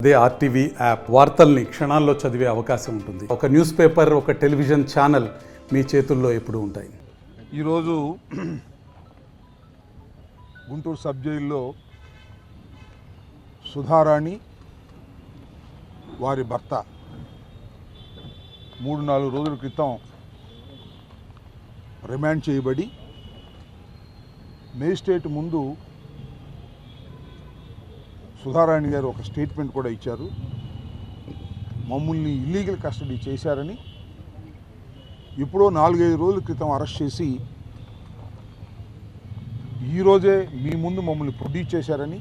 అదే RTV app వార్తల్ని క్షణాల్లో చదివే అవకాశం ఉంటుంది. ఒక న్యూస్ పేపర్, ఒక టెలివిజన్ ఛానల్ మీ చేతుల్లో ఎప్పుడూ ఉంటాయి. ఈరోజు గుంటూరు సబ్ జైల్లో సుధారాణి వారి భర్త 3-4 రోజుల క్రితం రిమాండ్ చేయబడి మేజిస్ట్రేట్ ముందు సుధారాణి గారు ఒక స్టేట్మెంట్ కూడా ఇచ్చారు. మమ్మల్ని ఇల్లీగల్ కస్టడీ చేశారని, ఎప్పుడో 4-5 రోజుల క్రితం అరెస్ట్ చేసి ఈరోజే మీ ముందు మమ్మల్ని ప్రొడ్యూస్ చేశారని,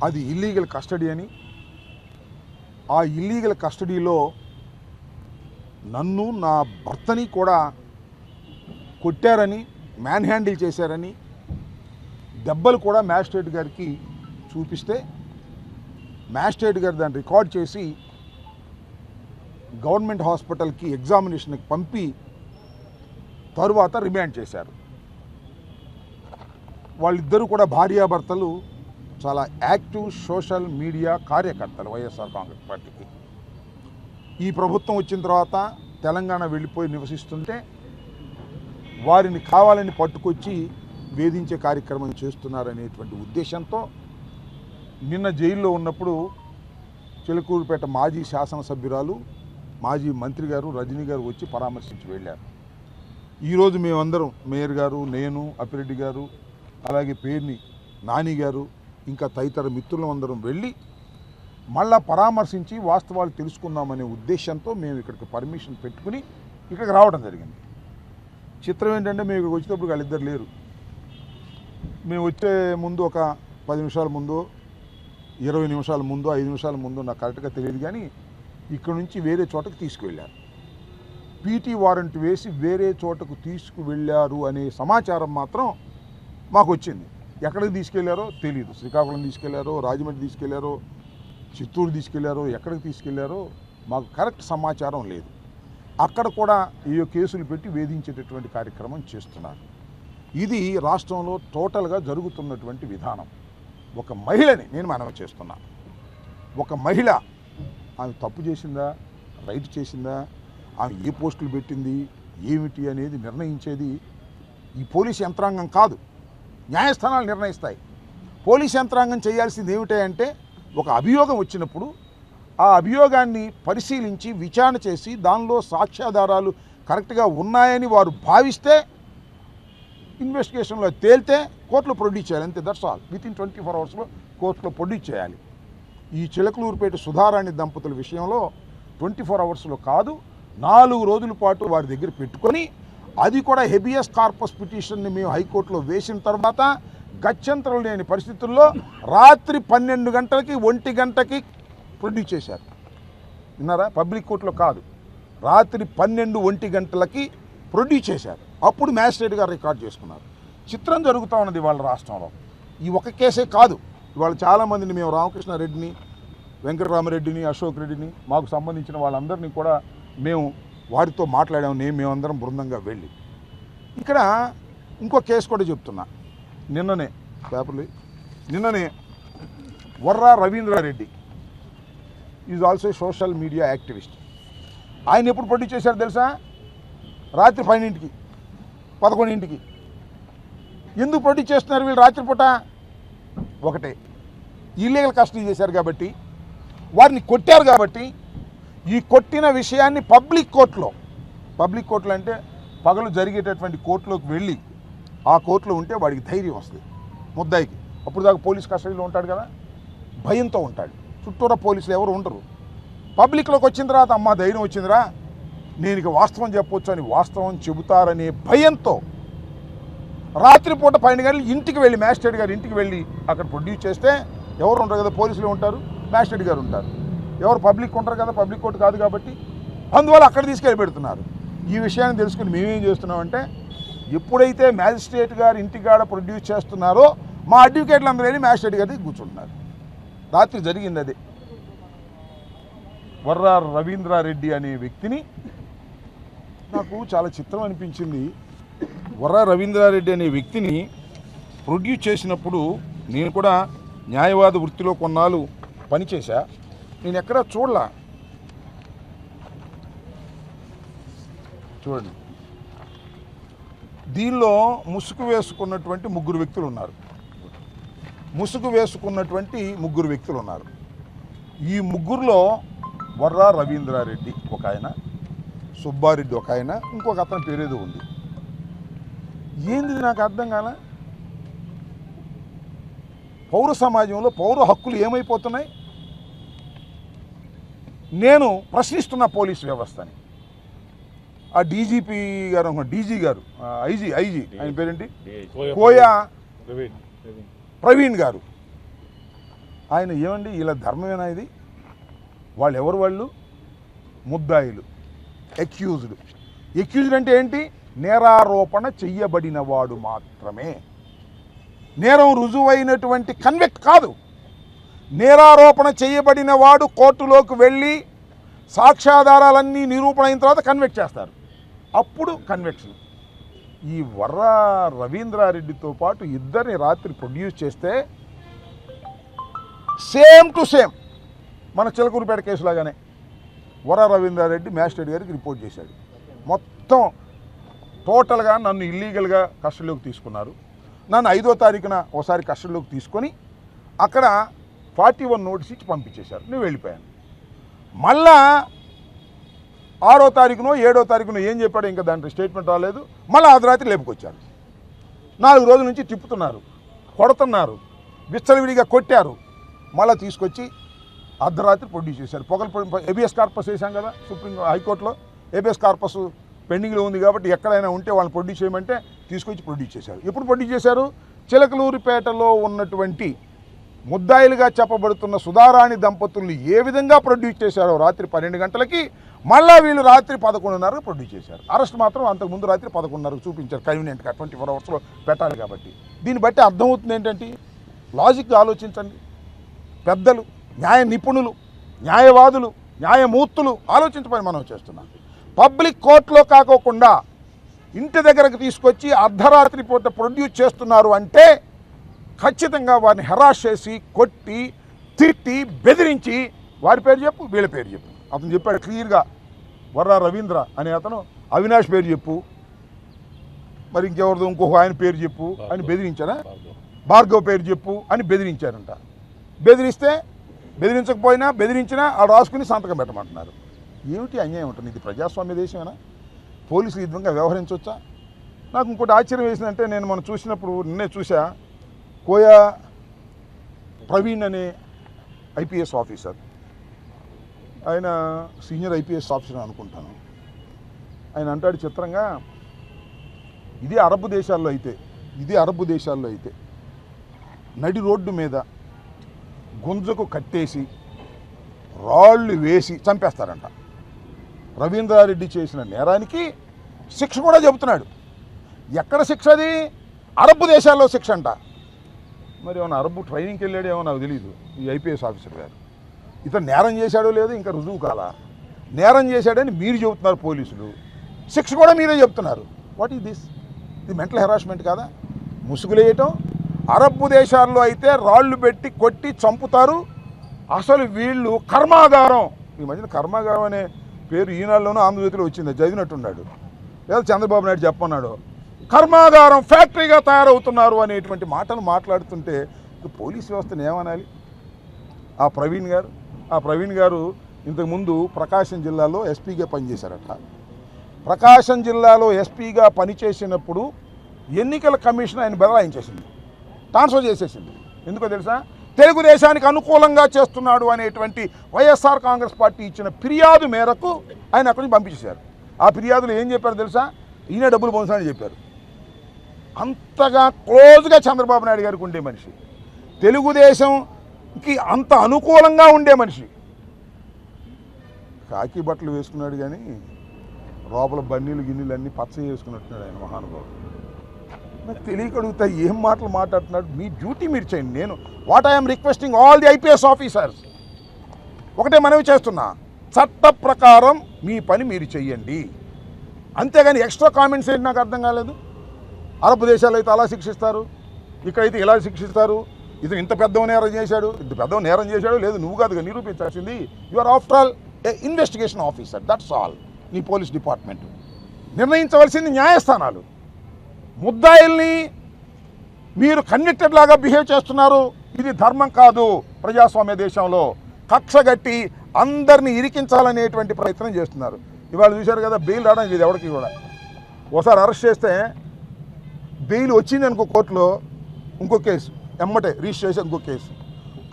అది ఇల్లీగల్ కస్టడీ అని, ఆ ఇల్లీగల్ కస్టడీలో నన్ను నా భర్తని కూడా కొట్టారని, మ్యాన్ హ్యాండిల్ చేశారని, దెబ్బలు కూడా మ్యాజిస్ట్రేట్ గారికి చూపిస్తే మ్యాజిస్ట్రేట్ గారు దాన్ని రికార్డ్ చేసి గవర్నమెంట్ హాస్పిటల్కి ఎగ్జామినేషన్కి పంపి తరువాత రిమాండ్ చేశారు. వాళ్ళిద్దరూ కూడా భార్యాభర్తలు చాలా యాక్టివ్ సోషల్ మీడియా కార్యకర్తలు వైఎస్ఆర్ కాంగ్రెస్ పార్టీకి. ఈ ప్రభుత్వం వచ్చిన తర్వాత తెలంగాణ వెళ్ళిపోయి నివసిస్తుంటే వారిని కావాలని పట్టుకొచ్చి వేధించే కార్యక్రమం చేస్తున్నారనేటువంటి ఉద్దేశంతో నిన్న జైల్లో ఉన్నప్పుడు చిలకూరుపేట మాజీ శాసనసభ్యురాలు, మాజీ మంత్రి గారు రజనీ గారు వచ్చి పరామర్శించి వెళ్ళారు. ఈరోజు మేమందరం, మేయర్ గారు, నేను, అప్పిరెడ్డి గారు, అలాగే పేర్ని నాని గారు, ఇంకా తదితర మిత్రులందరం వెళ్ళి మళ్ళా పరామర్శించి వాస్తవాలు తెలుసుకుందామనే ఉద్దేశంతో మేము ఇక్కడికి పర్మిషన్ పెట్టుకుని ఇక్కడికి రావడం జరిగింది. చిత్రం ఏంటంటే, మేము ఇక్కడికి వచ్చేటప్పుడు వాళ్ళిద్దరు లేరు. మేము వచ్చే ముందు ఒక 10 నిమిషాల ముందు, 20 నిమిషాల ముందు, 5 నిమిషాల ముందు నాకు కరెక్ట్గా తెలియదు, కానీ ఇక్కడ నుంచి వేరే చోటకు తీసుకువెళ్ళారు. పీటీ వారెంట్ వేసి వేరే చోటకు తీసుకువెళ్ళారు అనే సమాచారం మాత్రం మాకు వచ్చింది. ఎక్కడికి తీసుకెళ్లారో తెలియదు. శ్రీకాకుళం తీసుకెళ్లారో, రాజమండ్రి తీసుకెళ్లారో, చిత్తూరు తీసుకెళ్లారో, ఎక్కడికి తీసుకెళ్లారో మాకు కరెక్ట్ సమాచారం లేదు. అక్కడ కూడా ఏ కేసులు పెట్టి వేధించేటటువంటి కార్యక్రమం చేస్తున్నారు. ఇది రాష్ట్రంలో టోటల్గా జరుగుతున్నటువంటి విధానం. ఒక మహిళని నేను మనవి చేస్తున్నా. ఒక మహిళ ఆమె తప్పు చేసిందా, రైట్ చేసిందా, ఆమె ఏ పోస్టులు పెట్టింది, ఏమిటి అనేది నిర్ణయించేది ఈ పోలీస్ యంత్రాంగం కాదు, న్యాయస్థానాలు నిర్ణయిస్తాయి. పోలీస్ యంత్రాంగం చేయాల్సింది ఏమిటంటే, ఒక అభియోగం వచ్చినప్పుడు ఆ అభియోగాన్ని పరిశీలించి విచారణ చేసి దానిలో సాక్ష్యాధారాలు కరెక్ట్గా ఉన్నాయని వారు భావిస్తే, ఇన్వెస్టిగేషన్లో తేలితే కోర్టులో ప్రొడ్యూస్ చేయాలి. అంతే, దట్స్ ఆల్. వితిన్ 24 అవర్స్లో కోర్టులో ప్రొడ్యూస్ చేయాలి. ఈ చిలకలూరుపేట సుధారాణి దంపతుల విషయంలో 24 అవర్స్లో కాదు, 4 రోజుల పాటు వారి దగ్గర పెట్టుకొని, అది కూడా హెబియస్ కార్పస్ పిటిషన్ని మేము హైకోర్టులో వేసిన తర్వాత గత్యంతరం లేని పరిస్థితుల్లో రాత్రి 12 గంటలకి 1 గంటకి ప్రొడ్యూస్ చేశారు. విన్నారా? పబ్లిక్ కోర్టులో కాదు, రాత్రి 12-1 గంటలకి ప్రొడ్యూస్ చేశారు. అప్పుడు మ్యాజిస్ట్రేట్ గారు రికార్డ్ చేసుకున్నారు. చిత్రం జరుగుతూ ఉన్నది వాళ్ళ రాష్ట్రంలో. ఈ ఒక కేసే కాదు, ఇవాళ చాలామందిని మేము రామకృష్ణారెడ్డిని, వెంకటరామరెడ్డిని, అశోక్ రెడ్డిని, మాకు సంబంధించిన వాళ్ళందరినీ కూడా మేము వారితో మాట్లాడాము. మేమందరం బృందంగా వెళ్ళి ఇక్కడ ఇంకో కేసు కూడా చెప్తున్నా. నిన్ననే Varra Ravindra Reddy is also social media activist. ఆయన ఎప్పుడు ప్రొడ్యూస్ చేశారు తెలుసా? రాత్రి 12కి 11కి. ఎందుకు ప్రొడ్యూస్ చేస్తున్నారు వీళ్ళు రాత్రిపూట? ఒకటే, ఇల్లీగల్ కస్టడీ చేశారు కాబట్టి, వారిని కొట్టారు కాబట్టి. ఈ కొట్టిన విషయాన్ని పబ్లిక్ కోర్టులో అంటే పగలు జరిగేటటువంటి కోర్టులోకి వెళ్ళి ఆ కోర్టులో ఉంటే వాడికి ధైర్యం వస్తుంది ముద్దాయికి. అప్పుడు దాకా పోలీస్ కస్టడీలో ఉంటాడు కదా, భయంతో ఉంటాడు. చుట్టూరా పోలీసులు ఎవరు ఉండరు. పబ్లిక్లోకి వచ్చిన తర్వాత అమ్మ ధైర్యం వచ్చిందిరా, నేను ఇక వాస్తవం చెప్పొచ్చు అని వాస్తవం చెబుతారనే భయంతో రాత్రిపూట 12 గంటలు ఇంటికి వెళ్ళి, మ్యాజిస్ట్రేట్ గారు ఇంటికి వెళ్ళి అక్కడ ప్రొడ్యూస్ చేస్తే ఎవరు ఉంటారు కదా, పోలీసులు ఉంటారు, మ్యాజిస్ట్రేట్ గారు ఉంటారు, ఎవరు పబ్లిక్ ఉంటారు కదా, పబ్లిక్ కోర్టు కాదు కాబట్టి. అందువల్ల అక్కడ తీసుకెళ్ళి పెడుతున్నారు. ఈ విషయాన్ని తెలుసుకుని మేమేం చేస్తున్నామంటే, ఎప్పుడైతే మ్యాజిస్ట్రేట్ గారు ఇంటికాడ ప్రొడ్యూస్ చేస్తున్నారో మా అడ్వకేట్లు అందరూ వెళ్ళి మ్యాజిస్ట్రేట్ గారికి కూర్చుంటున్నారు. రాత్రి జరిగింది అదే. వర్రా రవీంద్రారెడ్డి అనే వ్యక్తిని నాకు చాలా చిత్రం అనిపించింది. వర్రా రవీంద్రారెడ్డి అనే వ్యక్తిని ప్రొడ్యూస్ చేసినప్పుడు నేను కూడా న్యాయవాద వృత్తిలో కొన్నాళ్ళు పనిచేశా, నేను ఎక్కడా చూడలా. చూడండి, దీనిలో ముసుగు వేసుకున్నటువంటి ముగ్గురు వ్యక్తులు ఉన్నారు. ఈ ముగ్గురులో వర్రా రవీంద్రారెడ్డి ఒక ఆయన, సుబ్బారెడ్డి ఒక ఆయన, ఇంకొక అతని పేరేదో ఉంది. ఏంది నాకు అర్థం కాల. పౌర సమాజంలో పౌర హక్కులు ఏమైపోతున్నాయి? నేను ప్రశ్నిస్తున్న పోలీస్ వ్యవస్థని. ఆ డీజీపీ గారు, డీజీ గారు, ఐజీ ఆయన పేరేంటి, కోయా ప్రవీణ్ గారు, ఆయన ఏమండి ఇలా ధర్మమేనా ఇది? వాళ్ళు ఎవరు? వాళ్ళు ముద్దాయిలు, ఎక్యూజ్డ్ అంటే ఏంటి? నేరారోపణ చెయ్యబడిన వాడు మాత్రమే. నేరం రుజువైనటువంటి కన్విక్ట్ కాదు. నేరారోపణ చేయబడిన వాడు కోర్టులోకి వెళ్ళి సాక్ష్యాధారాలన్నీ నిరూపణ అయిన తర్వాత కన్విక్ట్ చేస్తారు, అప్పుడు కన్విక్షన్. ఈ వర్రా రవీంద్రారెడ్డితో పాటు ఇద్దరిని రాత్రి ప్రొడ్యూస్ చేస్తే సేమ్ టు సేమ్ మన చిలకూరుపేట కేసులాగానే వర్రా రవీంద్రారెడ్డి మ్యాజిస్ట్రేట్ గారికి రిపోర్ట్ చేశాడు. మొత్తం టోటల్గా నన్ను ఇల్లీగల్గా కస్టడీలోకి తీసుకున్నారు. నన్ను 5వ తారీఖున ఒకసారి కస్టడీలోకి తీసుకొని అక్కడ 41 నోటీస్ ఇచ్చి పంపించేశారు. నేను వెళ్ళిపోయాను. మళ్ళా 6వ తారీఖునో 7వ తారీఖునో ఏం చెప్పాడో ఇంకా దాంట్లో స్టేట్మెంట్ రాలేదు. మళ్ళీ అర్ధరాత్రి లేపుకొచ్చారు. 4 రోజుల నుంచి తిప్పుతున్నారు, కొడుతున్నారు, విచ్చలవిడిగా కొట్టారు. మళ్ళీ తీసుకొచ్చి అర్ధరాత్రి ప్రొడ్యూస్ చేశారు. ఏబిఎస్ కార్పస్ వేసాం కదా హైకోర్టులో, ఏబిఎస్ కార్పస్ పెండింగ్లో ఉంది కాబట్టి ఎక్కడైనా ఉంటే వాళ్ళని ప్రొడ్యూస్ చేయమంటే తీసుకొచ్చి ప్రొడ్యూస్ చేశారు. ఎప్పుడు ప్రొడ్యూస్ చేశారు? చిలకలూరిపేటలో ఉన్నటువంటి ముద్దాయిలుగా చెప్పబడుతున్న సుధారాణి దంపతుల్ని ఏ విధంగా ప్రొడ్యూస్ చేశారో రాత్రి 12 గంటలకి మళ్ళీ వీళ్ళు రాత్రి 11:30 ప్రొడ్యూస్ చేశారు. అరెస్ట్ మాత్రం అంతకుముందు రాత్రి 11:30 చూపించారు, కన్వీనియంట్గా 24 అవర్స్లో పెట్టాలి కాబట్టి. దీన్ని బట్టి అర్థమవుతుంది ఏంటంటే, లాజిక్గా ఆలోచించండి. పెద్దలు, న్యాయ నిపుణులు, న్యాయవాదులు, న్యాయమూర్తులు ఆలోచించమని మనం చేస్తున్నాం. పబ్లిక్ కోర్టులో కాకోకుండా ఇంటి దగ్గరకు తీసుకొచ్చి అర్ధరాత్రి పూట ప్రొడ్యూస్ చేస్తున్నారు అంటే ఖచ్చితంగా వారిని హెరాస్ చేసి, కొట్టి, తిట్టి, బెదిరించి వారి పేరు చెప్పు, వీళ్ళ పేరు చెప్పు. అతను చెప్పాడు క్లియర్గా, వర్రా రవీంద్ర అనే అతను అవినాష్ పేరు చెప్పు, మరి ఇంకెవరిదో ఇంకొక ఆయన పేరు చెప్పు అని బెదిరించారా? భార్గవ్ పేరు చెప్పు అని బెదిరించారంట. బెదిరించినా ఆ రాసుకుని సంతకం పెట్టమంటున్నారు. ఏమిటి అన్యాయం ఉంటుంది? ఇది ప్రజాస్వామ్య దేశమేనా? పోలీసులు ఈ విధంగా వ్యవహరించవచ్చా? నాకు ఇంకోటి ఆశ్చర్యం వేసిందంటే, నేను మనం చూసినప్పుడు నిన్నే చూసా, కోయా ప్రవీణ్ అనే ఐపీఎస్ ఆఫీసర్, ఆయన సీనియర్ ఐపీఎస్ ఆఫీసర్ అనుకుంటాను. ఆయన అంటాడు చిత్రంగా, ఇదే అరబ్ దేశాల్లో అయితే నడి రోడ్డు మీద గుంజకు కట్టేసి రాళ్ళు వేసి చంపేస్తారంట. రవీంద్రారెడ్డి చేసిన నేరానికి శిక్ష కూడా చెబుతున్నాడు. ఎక్కడ శిక్ష? అది అరబ్ దేశాల్లో శిక్ష అంట. మరి ఏమన్నా అరబ్ ట్రైనింగ్కి వెళ్ళాడేమో నాకు తెలియదు ఈ ఐపీఎస్ ఆఫీసర్ గారు. ఇతను నేరం చేశాడో లేదో ఇంకా రుజువు కాలా. నేరం చేశాడని మీరు చెబుతున్నారు పోలీసులు, శిక్ష కూడా మీరే చెప్తున్నారు. What is this? ఇది మెంటల్ హెరాస్మెంట్ కాదా? ముసుగులేయటం. అరబ్ దేశాల్లో అయితే రాళ్ళు పెట్టి కొట్టి చంపుతారు. అసలు వీళ్ళు కర్మాగారం, ఈ మధ్యన కర్మాగారం అనే పేరు ఈనాడులోనూ ఆంధ్రజ్యోతిలో వచ్చింది, చదివినట్టున్నాడు, లేదా చంద్రబాబు నాయుడు చెప్పన్నాడు. కర్మాగారం, ఫ్యాక్టరీగా తయారవుతున్నారు అనేటువంటి మాటలు మాట్లాడుతుంటే పోలీస్ వ్యవస్థను ఏమనాలి? ఆ ప్రవీణ్ గారు ఇంతకుముందు ప్రకాశం జిల్లాలో ఎస్పీగా పనిచేశారట. ప్రకాశం జిల్లాలో ఎస్పీగా పనిచేసినప్పుడు ఎన్నికల కమిషన్ ఆయన బదలాయించేసింది, ట్రాన్స్ఫర్ చేసేసింది. ఎందుకో తెలుసా? తెలుగుదేశానికి అనుకూలంగా చేస్తున్నాడు అనేటువంటి వైఎస్ఆర్ కాంగ్రెస్ పార్టీ ఇచ్చిన ఫిర్యాదు మేరకు ఆయన అక్కడి నుంచి పంపించేశారు. ఆ ఫిర్యాదులు ఏం చెప్పారు తెలుసా? ఈయన డబ్బులు పొందుతానని చెప్పారు. అంతగా క్లోజ్గా చంద్రబాబు నాయుడు గారికి ఉండే మనిషి, తెలుగుదేశంకి అంత అనుకూలంగా ఉండే మనిషి. కాకి బట్టలు వేసుకున్నాడు కానీ లోపల బన్నీలు గిన్నెలు అన్నీ పచ్చ వేసుకున్నట్టున్నాడు ఆయన మహానుభావుడు. నాకు తెలియకడుగుతా ఏం మాటలు మాట్లాడుతున్నాడు. మీ డ్యూటీ మీరు చేయండి. నేను what I'm requesting all the IPS officers, ఒకటే మనవి చేస్తున్నా, చట్ట ప్రకారం మీ పని మీరు చెయ్యండి. అంతేగాని ఎక్స్ట్రా కామెంట్స్ ఏంటి నాకు అర్థం కాలేదు. అరబ్ దేశాలు అయితే అలా శిక్షిస్తారు, ఇక్కడైతే ఇలా శిక్షిస్తారు, ఇతను ఇంత పెద్ద నేరం చేశాడు, ఇంత పెద్ద నేరం చేశాడు లేదు నువ్వు కాదుగా నిరూపించాల్సింది. You are after all a investigation officer, that's all. నీ పోలీస్ డిపార్ట్మెంట్ నిర్ణయించవలసింది న్యాయస్థానాలు. ముద్దాయిల్ని మీరు కన్విక్టెడ్ లాగా బిహేవ్ చేస్తున్నారు. ఇది ధర్మం కాదు. ప్రజాస్వామ్య దేశంలో కక్షగట్టి అందరినీ ఇరికించాలనేటువంటి ప్రయత్నం చేస్తున్నారు. ఇవాళ చూశారు కదా, బెయిల్ రావడం ఇది ఎవరికి కూడా. ఒకసారి అరెస్ట్ చేస్తే బెయిల్ వచ్చింది అనుకో కోర్టులో, ఇంకో కేసు ఎమ్మటే రిజిస్టర్ చేసి ఇంకో కేసు,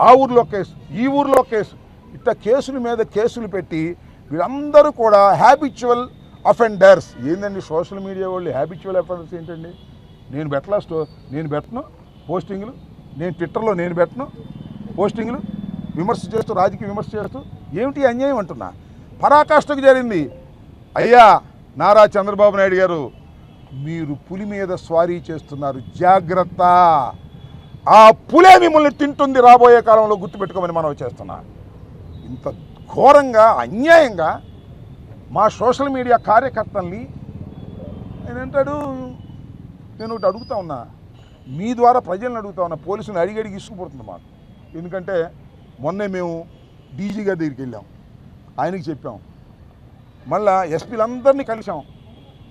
ఆ ఊర్లో కేసు, ఈ ఊర్లో కేసు, ఇట్లా కేసుల మీద కేసులు పెట్టి వీళ్ళందరూ కూడా హ్యాబిచువల్ అఫెండర్స్. ఏందండి సోషల్ మీడియా వాళ్ళు హ్యాబిచువల్ అఫెండర్స్ ఏంటండి? నేను పెట్టను పోస్టింగ్లు, నేను ట్విట్టర్లో నేను పెట్టను పోస్టింగ్లు, విమర్శ చేస్తూ రాజకీయ విమర్శ చేస్తూ ఏమిటి అన్యాయం అంటున్నా. పరాకాష్ఠకు జరిగింది. అయ్యా నారా చంద్రబాబు నాయుడు గారు, మీరు పులి మీద స్వారీ చేస్తున్నారు, జాగ్రత్త. ఆ పులే మిమ్మల్ని తింటుంది రాబోయే కాలంలో, గుర్తుపెట్టుకోమని మనం చేస్తున్నా. ఇంత ఘోరంగా అన్యాయంగా మా సోషల్ మీడియా కార్యకర్తల్ని నేనంటాడు. నేను ఒకటి అడుగుతా ఉన్నా, మీ ద్వారా ప్రజలను అడుగుతా ఉన్నా, పోలీసులు అడిగడిగి ఇసుకుపోతుంది మాకు. ఎందుకంటే మొన్నే మేము డీజీ గారి దగ్గరికి వెళ్ళాం, ఆయనకి చెప్పాం, మళ్ళా ఎస్పీలందరినీ కలిసాం.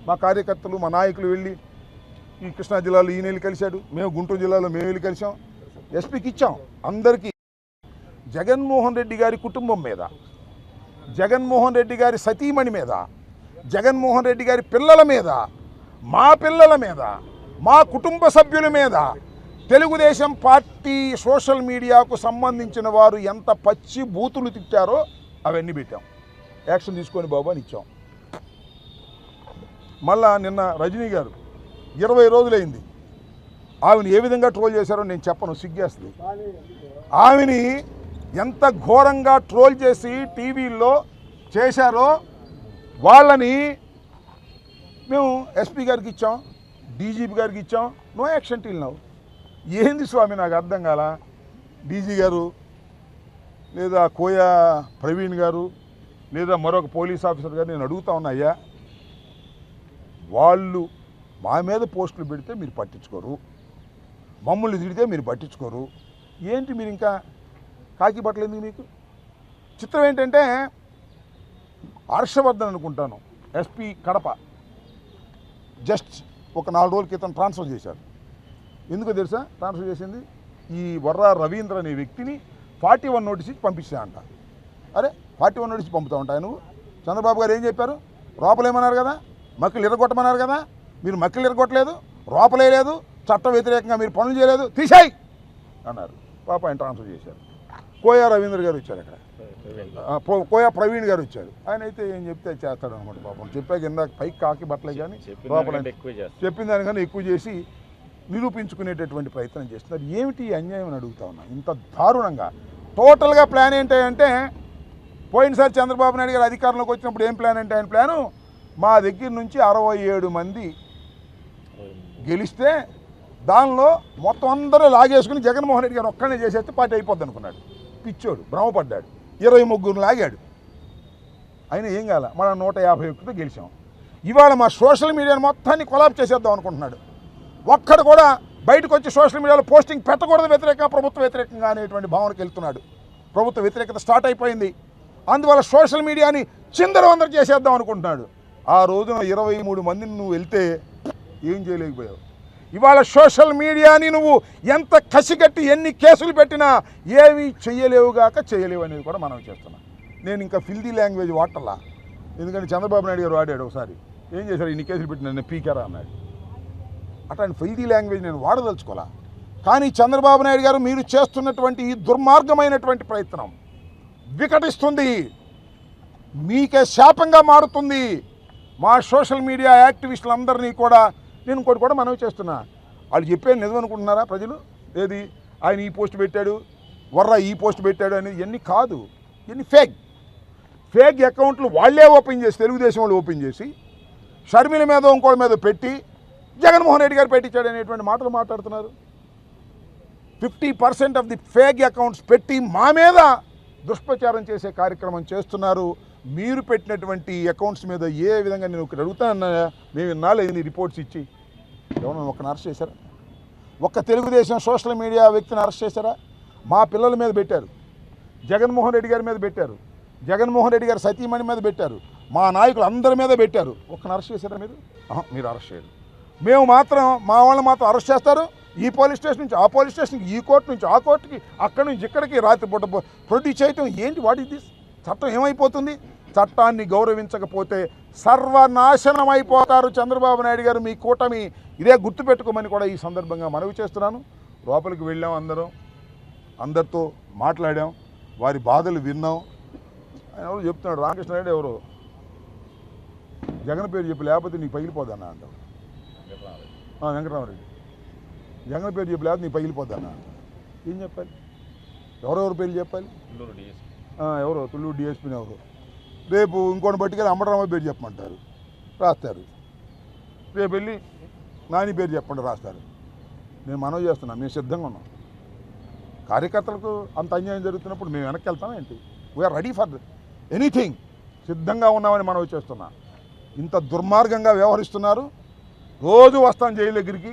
మా కార్యకర్తలు మా నాయకులు వెళ్ళి ఈ కృష్ణా జిల్లాలో ఈయన వెళ్ళి కలిశాడు, మేము గుంటూరు జిల్లాలో మేము వెళ్ళి కలిసాం, ఎస్పీకి ఇచ్చాం. అందరికీ జగన్మోహన్ రెడ్డి గారి కుటుంబం మీద, జగన్మోహన్ రెడ్డి గారి సతీమణి మీద, జగన్మోహన్ రెడ్డి గారి పిల్లల మీద, మా పిల్లల మీద, మా కుటుంబ సభ్యుల మీద తెలుగుదేశం పార్టీ సోషల్ మీడియాకు సంబంధించిన వారు ఎంత పచ్చి బూతులు తిట్టారో అవన్నీ పెట్టాం. యాక్షన్ తీసుకొని బాబు అని ఇచ్చాం. మళ్ళా నిన్న రజనీ గారు 20 రోజులైంది, ఆమెను ఏ విధంగా ట్రోల్ చేశారో నేను చెప్పను, సిగ్గేస్తుంది. ఆమెని ఎంత ఘోరంగా ట్రోల్ చేసి టీవీల్లో చేశారో వాళ్ళని మేము ఎస్పీ గారికి ఇచ్చాం, డీజీపీ గారికి ఇచ్చాం. No action till now. ఏంది స్వామి నాకు అర్థం కాల. డీజీ గారు లేదా కోయా ప్రవీణ్ గారు లేదా మరొక పోలీస్ ఆఫీసర్ గారు నేను అడుగుతా ఉన్నా, అయ్యా వాళ్ళు మా మీద పోస్టులు పెడితే మీరు పట్టించుకోరు, మమ్మల్ని తిడితే మీరు పట్టించుకోరు, ఏంటి మీరు ఇంకా కాకి బట్టలు ఎందుకు మీకు? చిత్రం ఏంటంటే హర్షవర్ధన్ అనుకుంటాను ఎస్పీ కడప జస్ట్ ఒక 4 రోజుల క్రితం ట్రాన్స్ఫర్ చేశారు. ఎందుకో తెలుసా ట్రాన్స్ఫర్ చేసింది? ఈ వర్రా రవీంద్ర అనే వ్యక్తిని 41 నోటీస్ ఇచ్చి పంపిస్తాయంట. అరే 41 నోటీస్ పంపుతా ఉంటాయి నువ్వు? చంద్రబాబు గారు ఏం చెప్పారు? రోపలేమన్నారు కదా, మక్కలు ఎరగొట్టమన్నారు కదా, మీరు మక్కలు ఎరగొట్టలేదు, రోపలేదు, చట్ట వ్యతిరేకంగా మీరు పనులు చేయలేదు, తీసేయి అన్నారు. పాప ఆయన ట్రాన్స్ఫర్ చేశారు. కోయా రవీంద్ర గారు వచ్చారు, అక్కడ కోయా ప్రవీణ్ గారు వచ్చారు. ఆయన అయితే ఏం చెప్తే చేస్తాడు అనమాట. పాపం చెప్పాక ఇందాక పైకి కాకి బట్టలే కానీ లోపల చెప్పిన దానికన్నా ఎక్కువ చేసి నిరూపించుకునేటటువంటి ప్రయత్నం చేస్తున్నారు. ఏమిటి అన్యాయం అని అడుగుతా ఉన్నా. ఇంత దారుణంగా టోటల్గా ప్లాన్ ఏంటంటే, పోయినసారి చంద్రబాబు నాయుడు గారు అధికారంలోకి వచ్చినప్పుడు ఏం ప్లాన్ అంటే, ఆయన ప్లాను మా దగ్గర నుంచి 67 మంది గెలిస్తే దానిలో మొత్తం అందరూ లాగేసుకుని జగన్మోహన్ రెడ్డి గారు ఒక్కనే చేసేస్తే పార్టీ అయిపోద్ది అనుకున్నాడు. పిచ్చోడు, భ్రమపడ్డాడు. 23 లాగాడు. అయినా ఏం కాల, మనం 151తో గెలిచాం. ఇవాళ మా సోషల్ మీడియాను మొత్తాన్ని కొలాబ్ చేసేద్దాం అనుకుంటున్నాడు. ఒక్కడు కూడా బయటకు వచ్చి సోషల్ మీడియాలో పోస్టింగ్ పెట్టకూడదు, వ్యతిరేకంగా ప్రభుత్వ వ్యతిరేకంగా అనేటువంటి భావనకు వెళ్తున్నాడు. ప్రభుత్వ వ్యతిరేకత స్టార్ట్ అయిపోయింది. అందువల్ల సోషల్ మీడియాని చిందరవందర చేసేద్దాం అనుకుంటున్నాడు. ఆ రోజున 23 మందిని నువ్వు వెళ్తే ఏం చేయలేకపోయావు. ఇవాళ సోషల్ మీడియాని నువ్వు ఎంత కసిగట్టి ఎన్ని కేసులు పెట్టినా ఏవి చేయలేవుగాక చేయలేవు అనేది కూడా మనం చేస్తున్నాం. నేను ఇంకా ఫిల్దీ లాంగ్వేజ్ వాడటల్లా, ఎందుకంటే చంద్రబాబు నాయుడు గారు వాడాడు ఒకసారి. ఏం చేశారు? ఇన్ని కేసులు పెట్టిన నేను పీకారా అన్నాడు. అట్లాంటి ఫిల్దీ లాంగ్వేజ్ నేను వాడదలుచుకోవాలా. కానీ చంద్రబాబు నాయుడు గారు మీరు చేస్తున్నటువంటి ఈ దుర్మార్గమైనటువంటి ప్రయత్నం వికటిస్తుంది, మీకే శాపంగా మారుతుంది. మా సోషల్ మీడియా యాక్టివిస్టులందరినీ కూడా నేను ఇంకోటి కూడా మనవి చేస్తున్నా. వాళ్ళు చెప్పేది నిజం అనుకుంటున్నారా ప్రజలు? ఏది ఆయన ఈ పోస్ట్ పెట్టాడు, వర్రా ఈ పోస్ట్ పెట్టాడు అనేది ఇవన్నీ కాదు. ఇవన్నీ ఫేక్ అకౌంట్లు వాళ్ళే ఓపెన్ చేసి, తెలుగుదేశం వాళ్ళు ఓపెన్ చేసి షర్మిల మీద ఇంకోటి మీద పెట్టి జగన్మోహన్ రెడ్డి గారు పెట్టించాడు అనేటువంటి మాటలు మాట్లాడుతున్నారు. 50% ఆఫ్ ది ఫేక్ అకౌంట్స్ పెట్టి మా మీద దుష్ప్రచారం చేసే కార్యక్రమం చేస్తున్నారు. మీరు పెట్టినటువంటి అకౌంట్స్ మీద ఏ విధంగా నేను ఒకటి అడుగుతానన్నా, మేము ఇన్నాళ్ళు రిపోర్ట్స్ ఇచ్చి ఎవరైనా ఒక అరెస్ట్ చేశారా? ఒక్క తెలుగుదేశం సోషల్ మీడియా వ్యక్తిని అరెస్ట్ చేశారా? మా పిల్లల మీద పెట్టారు, జగన్మోహన్ రెడ్డి గారి మీద పెట్టారు, జగన్మోహన్ రెడ్డి గారి సతీమణి మీద పెట్టారు, మా నాయకులు అందరి మీద పెట్టారు. ఒక్కని అరెస్ట్ చేశారా మీరు? మీరు అరెస్ట్ చేయరు. మేము మాత్రం మా వాళ్ళని మాత్రం అరెస్ట్ చేస్తారు. ఈ పోలీస్ స్టేషన్ నుంచి ఆ పోలీస్ స్టేషన్కి, ఈ కోర్టు నుంచి ఆ కోర్టుకి, అక్కడి నుంచి ఇక్కడికి రాత్రిపూట ప్రొడ్యూస్ చేయటం ఏంటి? What is this? చట్టం ఏమైపోతుంది? చట్టాన్ని గౌరవించకపోతే సర్వనాశనం అయిపోతారు చంద్రబాబు నాయుడు గారు, మీ కూటమి. ఇదే గుర్తుపెట్టుకోమని కూడా ఈ సందర్భంగా మనవి చేస్తున్నాను. లోపలికి వెళ్ళాం, అందరితో మాట్లాడాం, వారి బాధలు విన్నాం. ఆయన ఎవరు చెప్తున్నాడు, రామకృష్ణారెడ్డి ఎవరు జగన్ పేరు చెప్పి లేకపోతే నీకు పగిలిపోద్దన్నా అంటారు. వెంకటరామరెడ్డి జగన్ పేరు చెప్పి లేకపోతే నీకు పగిలిపోద్దన్నా అంటారు. ఏం చెప్పాలి? ఎవరెవరు పేర్లు చెప్పాలి? ఎవరు తుళ్ళూరు డిఎస్పీని ఎవరు? రేపు ఇంకోటి బట్టిగా అమరరామ పేరు చెప్పమంటారు, రాస్తారు. రేపు వెళ్ళి నాని పేరు చెప్పండి, రాస్తారు. నేను మనవి చేస్తున్నాను, మేము సిద్ధంగా ఉన్నాం. కార్యకర్తలకు అంత అన్యాయం జరుగుతున్నప్పుడు మేము వెనక్కి వెళ్తాం ఏంటి? వీఆర్ రెడీ ఫర్ ఎనీథింగ్, సిద్ధంగా ఉన్నామని మనవి చేస్తున్నా. ఇంత దుర్మార్గంగా వ్యవహరిస్తున్నారు. రోజు వస్తాం జైలు దగ్గరికి,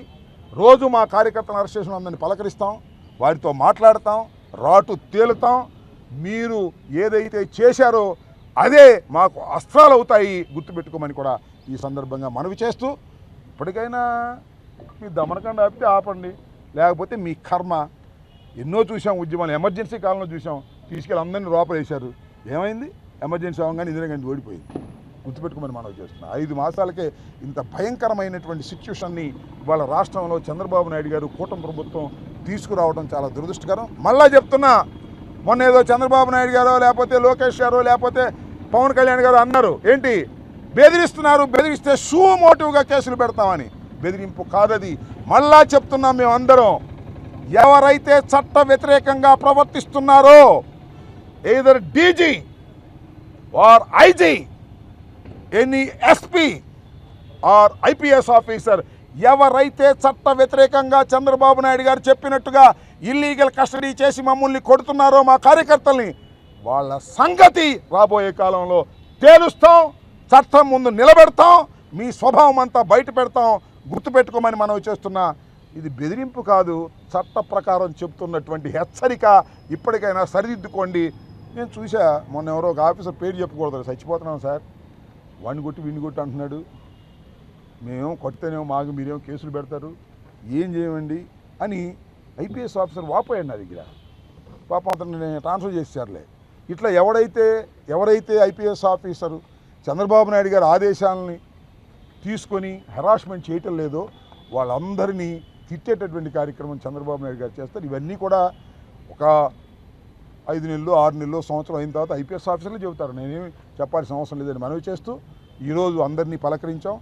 రోజు మా కార్యకర్తలను అరెస్ట్ చేసిన అందరినీ పలకరిస్తాం, వారితో మాట్లాడతాం, రాటు తేలుతాం. మీరు ఏదైతే చేశారో అదే మాకు అస్త్రాలు అవుతాయి, గుర్తుపెట్టుకోమని కూడా ఈ సందర్భంగా మనవి చేస్తూ, ఇప్పటికైనా మీ దమనకండ ఆపితే ఆపండి, లేకపోతే మీ కర్మ. ఎన్నో చూసాం ఉద్యమాలు, ఎమర్జెన్సీ కాలంలో చూసాం, తీసుకెళ్ళి అందరినీ లోపలేశారు. ఏమైంది? ఎమర్జెన్సీ అవగానే ఇందిరాగాంధీ ఓడిపోయింది. గుర్తుపెట్టుకోమని మనవి చేస్తున్నాం. 5 మాసాలకే ఇంత భయంకరమైనటువంటి సిచ్యువేషన్ని ఇవాళ రాష్ట్రంలో చంద్రబాబు నాయుడు గారు, కూటమి ప్రభుత్వం తీసుకురావడం చాలా దురదృష్టకరం. మళ్ళా చెప్తున్నా, మొన్న ఏదో చంద్రబాబు నాయుడు గారో లేకపోతే లోకేష్ గారో లేకపోతే పవన్ కళ్యాణ్ గారు అన్నారు, ఏంటి బెదిరిస్తున్నారు, బెదిరిస్తే షూ మోటివ్గా కేసులు పెడతామని. బెదిరింపు కాదది. మళ్ళా చెప్తున్నాం, మేమందరం ఎవరైతే చట్ట వ్యతిరేకంగా ప్రవర్తిస్తున్నారో, either DG or IG, any SP or IPS officer, ఎవరైతే చట్ట వ్యతిరేకంగా చంద్రబాబు నాయుడు గారు చెప్పినట్టుగా ఇల్లీగల్ కస్టడీ చేసి మమ్మల్ని కొడుతున్నారో, మా కార్యకర్తల్ని, వాళ్ళ సంగతి రాబోయే కాలంలో తేలుస్తాం, చట్టం ముందు నిలబెడతాం, మీ స్వభావం అంతా బయట పెడతాం. గుర్తుపెట్టుకోమని మనవి చేస్తున్నా. ఇది బెదిరింపు కాదు, చట్ట ప్రకారం చెప్తున్నటువంటి హెచ్చరిక. ఇప్పటికైనా సరిదిద్దుకోండి. నేను చూసా, మొన్న ఎవరో ఒక ఆఫీసర్ పేరు చెప్పకూడదు, చచ్చిపోతున్నాం సార్, వాడిని కొట్టి వీడిని కొట్టి అంటున్నాడు. మేమేమో కొడితేనేమో మాకు మీరేమో కేసులు పెడతారు, ఏం చేయమండి అని ఐపీఎస్ ఆఫీసర్ వాపోయాడు నా దగ్గర. పాపం అతన్ని ట్రాన్స్ఫర్ చేశారులే. ఇట్లా ఎవరైతే ఐపీఎస్ ఆఫీసరు చంద్రబాబు నాయుడు గారి ఆదేశాలని తీసుకొని హెరాస్మెంట్ చేయటం లేదో వాళ్ళందరినీ తిట్టేటటువంటి కార్యక్రమం చంద్రబాబు నాయుడు గారు చేస్తారు. ఇవన్నీ కూడా ఒక 5 నెలలు 6 నెలలు సంవత్సరం అయిన తర్వాత ఐపీఎస్ ఆఫీసర్లు చెబుతారు. నేనేమి చెప్పాల్సిన అవసరం లేదని మనవి చేస్తూ ఈరోజు అందరినీ పలకరించాం.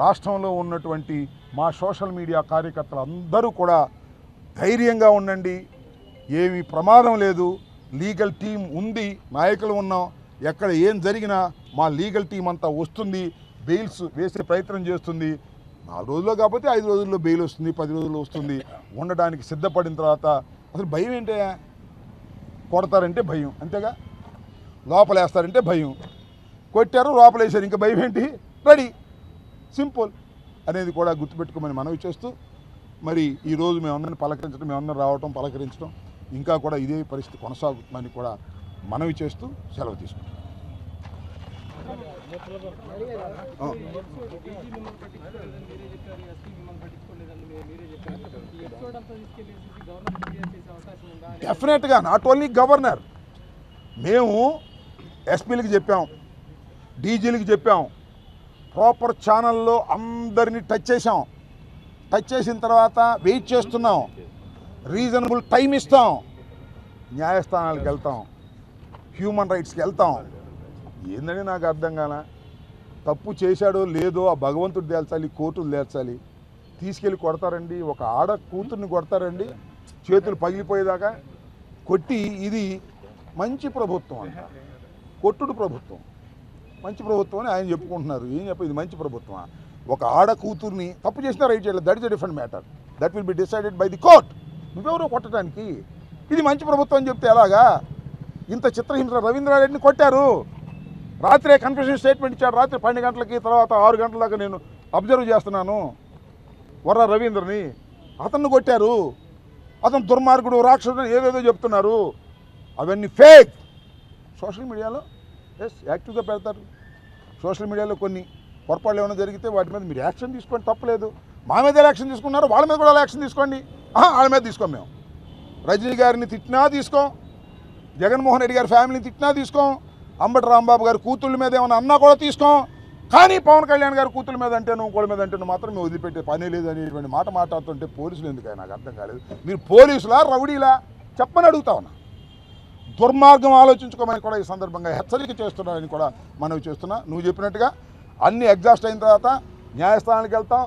రాష్ట్రంలో ఉన్నటువంటి మా సోషల్ మీడియా కార్యకర్తలు అందరూ కూడా ధైర్యంగా ఉండండి, ఏమీ ప్రమాదం లేదు, లీగల్ టీం ఉంది, నాయకులు ఉన్నాం, ఎక్కడ ఏం జరిగినా మా లీగల్ టీం అంతా వస్తుంది, బెయిల్స్ వేసే ప్రయత్నం చేస్తుంది. 4 రోజుల్లో కాకపోతే 5 రోజుల్లో బెయిల్ వస్తుంది, 10 రోజుల్లో వస్తుంది. ఉండడానికి సిద్ధపడిన తర్వాత అసలు భయం ఏంటి? కొడతారంటే భయం, అంతేగా. లోపలేస్తారంటే భయం, కొట్టారు లోపలేసారు, ఇంకా భయం ఏంటి? రెడీ, సింపుల్ అనేది కూడా గుర్తుపెట్టుకోమని మనవి చేస్తూ, మరి ఈరోజు మేమందరిని పలకరించడం, మేమందరం రావటం, పలకరించడం, ఇంకా కూడా ఇదే పరిస్థితి కొనసాగుతుందని కూడా మనవి చేస్తూ సెలవు తీసుకుంటాం. డెఫినెట్గా నాట్ ఓన్లీ గవర్నర్, మేము ఎస్పీలకి చెప్పాం, డీజీలకి చెప్పాం, ప్రాపర్ ఛానల్లో అందరినీ టచ్ చేసాం. టచ్ చేసిన తర్వాత వెయిట్ చేస్తున్నాం, రీజనబుల్ టైం ఇస్తాం, న్యాయస్థానాలకు వెళ్తాం, హ్యూమన్ రైట్స్కి వెళ్తాం. ఏందని నాకు అర్థం కాల. తప్పు చేశాడో లేదో ఆ భగవంతుడు తేల్చాలి, కోర్టులు తేల్చాలి. తీసుకెళ్ళి కొడతారండి, ఒక ఆడ కూతుర్ని కొడతారండి చేతులు పగిలిపోయేదాకా కొట్టి. ఇది మంచి ప్రభుత్వం అంట, కొట్టుడు ప్రభుత్వం, మంచి ప్రభుత్వం అని ఆయన చెప్పుకుంటున్నారు. ఏం ఇది మంచి ప్రభుత్వం? ఒక ఆడ కూతుర్ని తప్పు చేసినా రైట్ చేయలేదు, that is a different matter, that will be decided by the court. నువ్వెవరో కొట్టడానికి? ఇది మంచి ప్రభుత్వం అని చెప్తే ఎలాగా? ఇంత చిత్రహింస రవీంద్రారెడ్డిని కొట్టారు, రాత్రే కన్ఫెషన్ స్టేట్మెంట్ ఇచ్చాడు, రాత్రి 12 గంటలకి, తర్వాత 6 గంటల దాకా నేను అబ్జర్వ్ చేస్తున్నాను వర్ర రవీంద్రని. అతన్ని కొట్టారు, అతను దుర్మార్గుడు రాక్షసుడు ఏదేదో చెప్తున్నారు. అవన్నీ ఫేక్. సోషల్ మీడియాలో యాక్టివ్గా పెడతారు. సోషల్ మీడియాలో కొన్ని పొరపాట్లు ఏమైనా జరిగితే వాటి మీద మీరు యాక్షన్ తీసుకోండి, తప్పలేదు. మా మీద యాక్షన్ తీసుకున్నారు, వాళ్ళ మీద కూడా యాక్షన్ తీసుకోండి. వాళ్ళ మీద తీసుకోం. మేము రజనీ గారిని తిట్టినా తీసుకోం, జగన్మోహన్ రెడ్డి గారి ఫ్యామిలీని తిట్టినా తీసుకోం, అంబటి రాంబాబు గారి కూతుళ్ళ మీద ఏమైనా అన్నా కూడా తీసుకోం. కానీ పవన్ కళ్యాణ్ గారి కూతుళ్ళ మీద అంటేను ఇంకోళ్ళ మీద అంటేను మాత్రం మేము వదిలిపెట్టే పనే లేదు అనేటువంటి మాట మాట్లాడుతుంటే పోలీసులు ఎందుకని నాకు అర్థం కాలేదు. మీరు పోలీసులా రౌడీలా చెప్పని అడుగుతా ఉన్నా. దుర్మార్గం ఆలోచించుకోమని కూడా ఈ సందర్భంగా హెచ్చరిక చేస్తున్నారని కూడా మనవి చేస్తున్నా. నువ్వు చెప్పినట్టుగా అన్ని ఎగ్జాస్ట్ అయిన తర్వాత న్యాయస్థానానికి వెళ్తాం.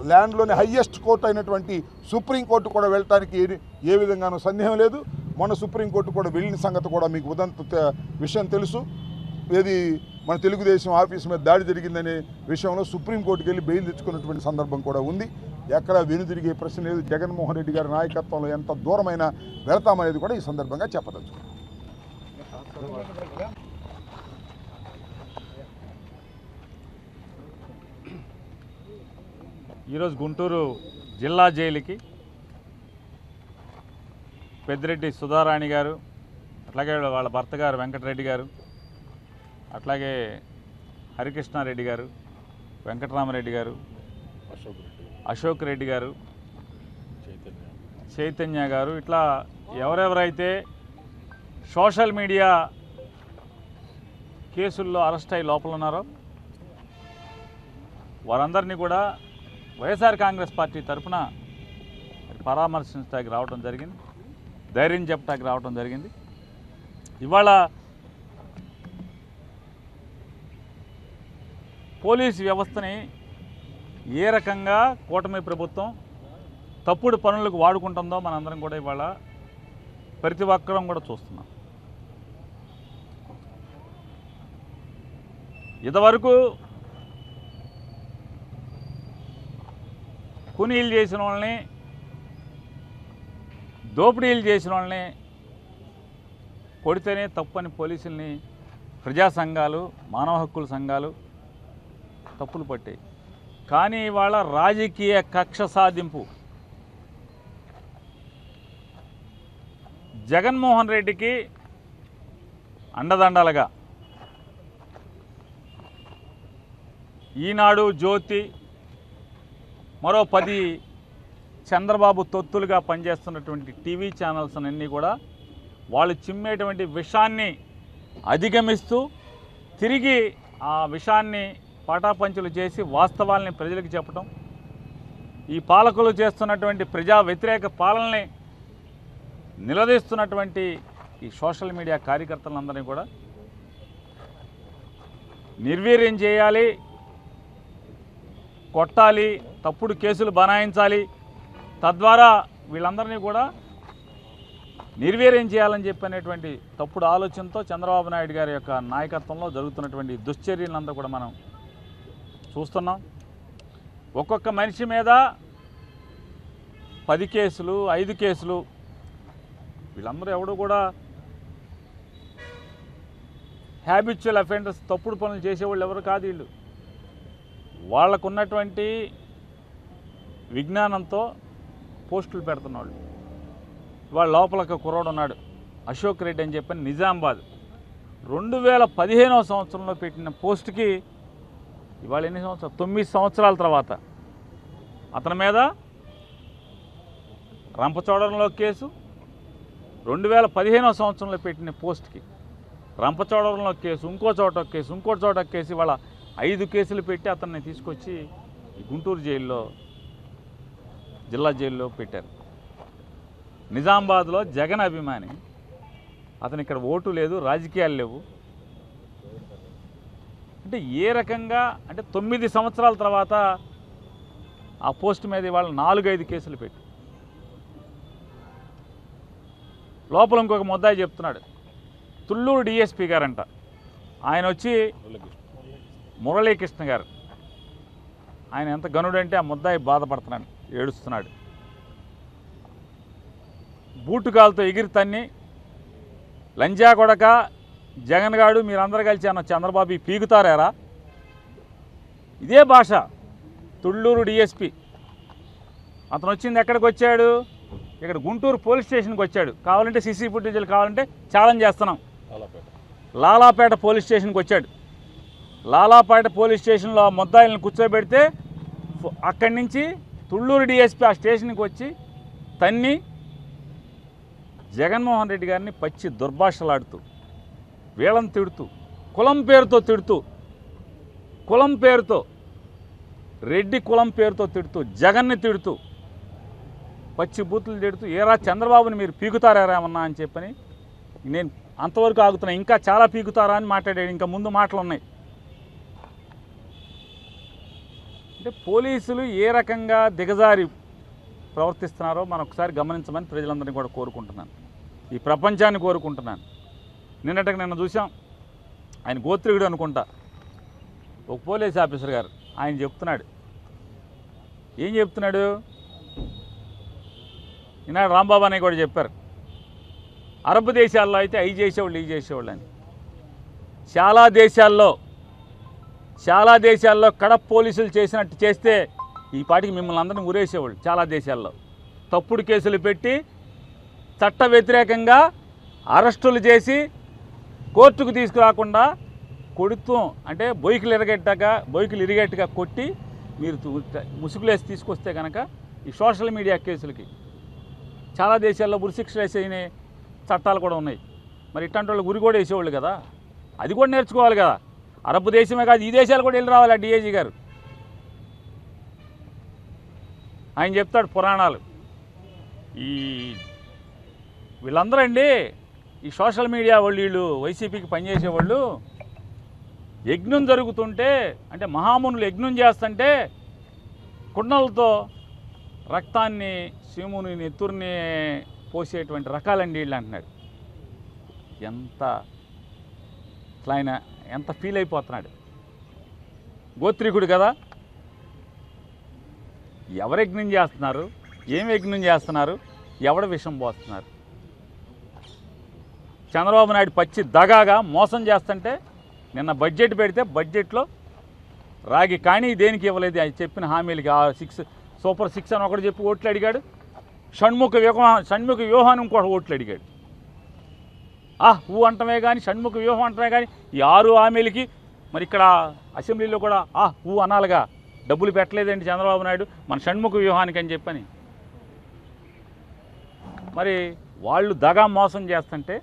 ల్యాండ్లోని హయ్యెస్ట్ కోర్టు అయినటువంటి సుప్రీంకోర్టు కూడా వెళ్ళటానికి ఏ విధంగానూ సందేహం లేదు. మొన్న సుప్రీంకోర్టు కూడా వెళ్ళిన సంగతి కూడా మీకు ఉదంత విషయం తెలుసు. ఏది మన తెలుగుదేశం ఆఫీస్ మీద దాడి జరిగిందనే విషయంలో సుప్రీంకోర్టుకి వెళ్ళి బెయిల్ తెచ్చుకున్నటువంటి సందర్భం కూడా ఉంది. ఎక్కడ వెనుదిరిగే ప్రశ్న లేదు. జగన్మోహన్ రెడ్డి గారి నాయకత్వంలో ఎంత దూరమైనా వెళతామనేది కూడా ఈ సందర్భంగా చెప్పదలుచుకున్నాం. ఈరోజు గుంటూరు జిల్లా జైలుకి పెద్దిరెడ్డి సుధారాణి గారు, అట్లాగే వాళ్ళ భర్త గారు వెంకటరెడ్డి గారు, అట్లాగే హరికృష్ణారెడ్డి గారు, వెంకటరామరెడ్డి గారు, అశోక్ రెడ్డి గారు, చైతన్య గారు, ఇట్లా ఎవరెవరైతే సోషల్ మీడియా కేసుల్లో అరెస్ట్ అయ్యి లోపల ఉన్నారో వారందరినీ కూడా వైఎస్ఆర్ కాంగ్రెస్ పార్టీ తరఫున పరామర్శించడానికి రావడం జరిగింది, ధైర్యం చెప్పడానికి రావడం జరిగింది. ఇవాళ పోలీసు వ్యవస్థని ఏ రకంగా కూటమి ప్రభుత్వం తప్పుడు పనులకు వాడుకుంటుందో మనందరం కూడా ఇవాళ ప్రతి ఒక్కరం కూడా చూస్తున్నాం. ఇంతవరకు కూనీలు చేసిన వాళ్ళని, దోపిడీలు చేసిన వాళ్ళని కొడితేనే తప్పని పోలీసుల్ని ప్రజా సంఘాలు, మానవ హక్కుల సంఘాలు తప్పులు పట్టాయి. కానీ ఇవాళ రాజకీయ కక్ష సాధింపు జగన్మోహన్ రెడ్డికి అండదండలుగా ఈనాడు, జ్యోతి, మరో 10 చంద్రబాబు తొత్తులుగా పనిచేస్తున్నటువంటి టీవీ ఛానల్స్ అన్నీ కూడా వాళ్ళు చిమ్మేటువంటి విషాన్ని అధిగమిస్తూ తిరిగి ఆ విషాన్ని పటాపంచులు చేసి వాస్తవాల్ని ప్రజలకు చెప్పడం, ఈ పాలకులు చేస్తున్నటువంటి ప్రజా వ్యతిరేక పాలనని నిలదీస్తున్నటువంటి ఈ సోషల్ మీడియా కార్యకర్తలందరినీ కూడా నిర్వీర్యం చేయాలి, కొట్టాలి, తప్పుడు కేసులు బనాయించాలి, తద్వారా వీళ్ళందరినీ కూడా నిర్వీర్యం చేయాలని చెప్పనేటువంటి తప్పుడు ఆలోచనతో చంద్రబాబు నాయుడు గారి యొక్క నాయకత్వంలో జరుగుతున్నటువంటి దుశ్చర్యలంతా కూడా మనం చూస్తున్నాం. ఒక్కొక్క మనిషి మీద 10 కేసులు, 5 కేసులు. వీళ్ళందరూ ఎవడు కూడా హ్యాబిచువల్ అఫెండర్స్, తప్పుడు పనులు చేసేవాళ్ళు ఎవరు కాదు. వీళ్ళు వాళ్ళకున్నటువంటి విజ్ఞానంతో పోస్టులు పెడుతున్నాడు. వాళ్ళ లోపల ఒక కుర్రాడు ఉన్నాడు, అశోక్ రెడ్డి అని చెప్పని, నిజామాబాద్. 2015వ సంవత్సరంలో పెట్టిన పోస్టుకి ఇవాళ ఎన్ని సంవత్సరాలు, 9 సంవత్సరాల తర్వాత అతని మీద రంపచోడవరంలో కేసు, 2015వ సంవత్సరంలో పెట్టిన పోస్ట్కి రంపచోడవరంలో కేసు, ఇంకో చోట కేసు, ఇంకో చోట కేసు, ఇవాళ 5 కేసులు పెట్టి అతన్ని తీసుకొచ్చి గుంటూరు జైల్లో, జిల్లా జైల్లో పెట్టారు. నిజామాబాద్లో జగన్ అభిమాని, అతను ఇక్కడ ఓటు లేదు, రాజకీయాలు లేవు. అంటే ఏ రకంగా, అంటే 9 సంవత్సరాల తర్వాత ఆ పోస్ట్ మీద ఇవాళ 4-5 కేసులు పెట్టి లోపల ఇంకొక ముద్దాయి చెప్తున్నాడు, తుళ్ళూరు డిఎస్పీ గారంట, ఆయన వచ్చి మురళీకృష్ణ గారు, ఆయన ఎంత గనుడంటే ఆ ముద్దాయి బాధపడుతున్నాడు, ఏడుస్తున్నాడు. బూటుకాలతో ఎగిరి తన్ని, లంజా కొడక జగన్ గాడు మీరందరూ కలిసి అన్న చంద్రబాబు పీకుతారా? ఇదే భాష తుళ్ళూరు డిఎస్పి అతను వచ్చింది ఎక్కడికి వచ్చాడు? ఇక్కడ గుంటూరు పోలీస్ స్టేషన్కి వచ్చాడు. కావాలంటే సీసీ ఫుటేజీలు కావాలంటే ఛాలెంజ్ చేస్తున్నాం. లాలాపేట పోలీస్ స్టేషన్కి వచ్చాడు. లాలాపేట పోలీస్ స్టేషన్లో ముద్దాయిలను కూర్చోబెడితే అక్కడి నుంచి తుళ్ళూరు డిఎస్పీ ఆ స్టేషన్కి వచ్చి తన్ని జగన్మోహన్ రెడ్డి గారిని పచ్చి దుర్భాషలాడుతూ, వీళ్ళని తిడుతూ, కులం పేరుతో తిడుతూ, కులం పేరుతో, రెడ్డి కులం పేరుతో తిడుతూ, జగన్ని తిడుతూ, పచ్చి బూతులు తిడుతూ, ఏరా చంద్రబాబుని మీరు పీకుతారేమన్నా అని చెప్పని నేను అంతవరకు ఆగుతున్నా. ఇంకా చాలా పీకుతారా అని మాట్లాడాడు. ఇంకా ముందు మాటలు ఉన్నాయి. అంటే పోలీసులు ఏ రకంగా దిగజారి ప్రవర్తిస్తున్నారో మనం ఒకసారి గమనించమని ప్రజలందరినీ కూడా కోరుకుంటున్నాను. ఈ ప్రపంచాన్ని కోరుకుంటున్నాను. నిన్న చూసాం. ఆయన గోత్రికుడు అనుకుంటా, ఒక పోలీస్ ఆఫీసర్ గారు ఆయన చెప్తున్నాడు. ఏం చెప్తున్నాడు? ఈనాడు రాంబాబు అని కూడా చెప్పారు. అరబ్ దేశాల్లో అయితే అవి చేసేవాళ్ళు ఇవి చేసేవాళ్ళు అని. చాలా దేశాల్లో కడప పోలీసులు చేసినట్టు చేస్తే ఈ పాటికి మిమ్మల్ని అందరినీ ఊరేసేవాళ్ళు. చాలా దేశాల్లో తప్పుడు కేసులు పెట్టి చట్ట వ్యతిరేకంగా అరెస్టులు చేసి కోర్టుకు తీసుకురాకుండా కొడుతూ, అంటే బొయ్యిలు ఇరిగేట్టుగా కొట్టి మీరు ముసుగులేసి తీసుకొస్తే కనుక ఈ సోషల్ మీడియా కేసులకి చాలా దేశాల్లో ఉరిశిక్షలు వేసిన చట్టాలు కూడా ఉన్నాయి. మరి ఇట్లాంటి వాళ్ళు ఉరి కూడా వేసేవాళ్ళు కదా. అది కూడా నేర్చుకోవాలి కదా. అరబ్ దేశమే కాదు, ఈ దేశాలు కూడా వెళ్ళి రావాలి. డిఐజీ గారు ఆయన చెప్తాడు పురాణాలు. ఈ వీళ్ళందరూ అండి, ఈ సోషల్ మీడియా వాళ్ళు, వీళ్ళు వైసీపీకి పనిచేసేవాళ్ళు యజ్ఞం జరుగుతుంటే, అంటే మహామునులు యజ్ఞం చేస్తుంటే కుండలతో రక్తాన్ని, శివుని నెత్తుర్ని పోసేటువంటి రకాలండి వీళ్ళు అంటున్నాడు. ఆయన ఎంత ఫీల్ అయిపోతున్నాడు. గోత్రికుడు కదా. ఎవరు యజ్ఞం చేస్తున్నారు, ఏం యజ్ఞం చేస్తున్నారు, ఎవడ విషం పోస్తున్నారు? చంద్రబాబు నాయుడు పచ్చి దగాగా మోసం చేస్తుంటే నిన్న బడ్జెట్ పెడితే బడ్జెట్లో రాగి కానీ దేనికి ఇవ్వలేదు. ఆయన చెప్పిన హామీలకి సూపర్ 6 అని ఒకటి చెప్పి ఓట్లు అడిగాడు. షణ్ముఖ వ్యూహాన్ని ఇంకోటి ఓట్లు అడిగాడు. ఊ అంటమే కానీ, షణ్ముఖ వ్యూహం అంటమే కానీ, ఈ 6 హామీలకి మరి ఇక్కడ అసెంబ్లీలో కూడా ఊ అనాలిగా. డబ్బులు పెట్టలేదండి చంద్రబాబు నాయుడు మన షణ్ముఖ వ్యూహానికి అని చెప్పని. మరి వాళ్ళు దగా మోసం చేస్తుంటే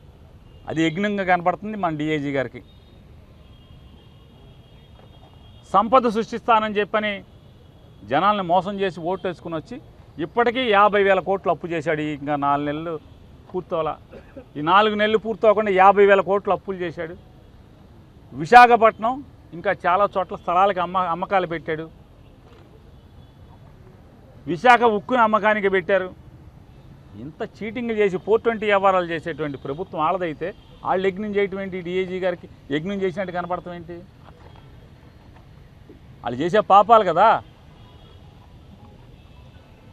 అది యజ్ఞంగా కనపడుతుంది మన డిఐజీ గారికి. సంపద సృష్టిస్తానని చెప్పని జనాల్ని మోసం చేసి ఓటు వేసుకుని వచ్చి ఇప్పటికీ 50,000 కోట్లు అప్పు చేశాడు. ఇంకా 4 నెలలు పూర్తవలా. ఈ 4 నెలలు పూర్తవకుండా 50,000 కోట్లు అప్పులు చేశాడు. విశాఖపట్నం ఇంకా చాలా చోట్ల స్థలాలకు అమ్మకాలు పెట్టాడు. విశాఖ ఉక్కుని అమ్మకానికి పెట్టారు. ఇంత చీటింగ్ చేసి 420 వ్యవహారాలు చేసేటువంటి ప్రభుత్వం వాళ్ళదైతే వాళ్ళు యజ్ఞం చేయటం ఏంటి? డిఐజీ గారికి యజ్ఞం చేసినట్టు కనపడతాం ఏంటి? వాళ్ళు చేసే పాపాలు కదా.